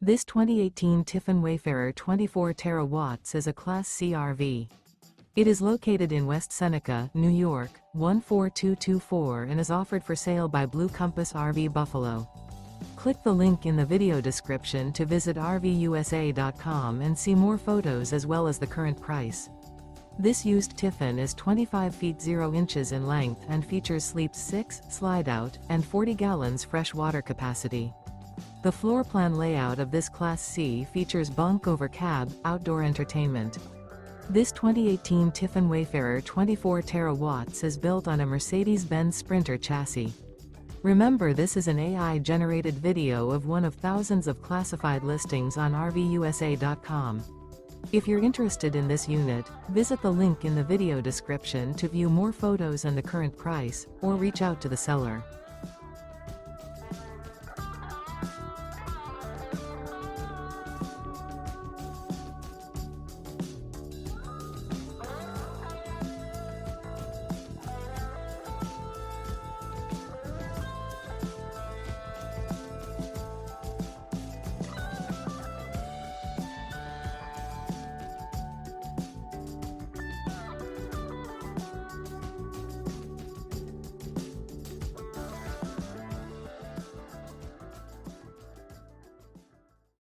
This 2018 Tiffin Wayfarer 24 terawatts is a Class C RV. It is located in West Seneca, New York, 14224 and is offered for sale by Blue Compass RV Buffalo. Click the link in the video description to visit RVUSA.com and see more photos as well as the current price. This used Tiffin is 25 feet 0 inches in length and features sleeps 6, slide-out, and 40 gallons fresh water capacity. The floor plan layout of this Class C features bunk over cab, outdoor entertainment. This 2018 Tiffin Wayfarer 24 terawatts is built on a Mercedes-Benz Sprinter chassis. Remember, this is an AI-generated video of one of thousands of classified listings on RVUSA.com. If you're interested in this unit, visit the link in the video description to view more photos and the current price, or reach out to the seller.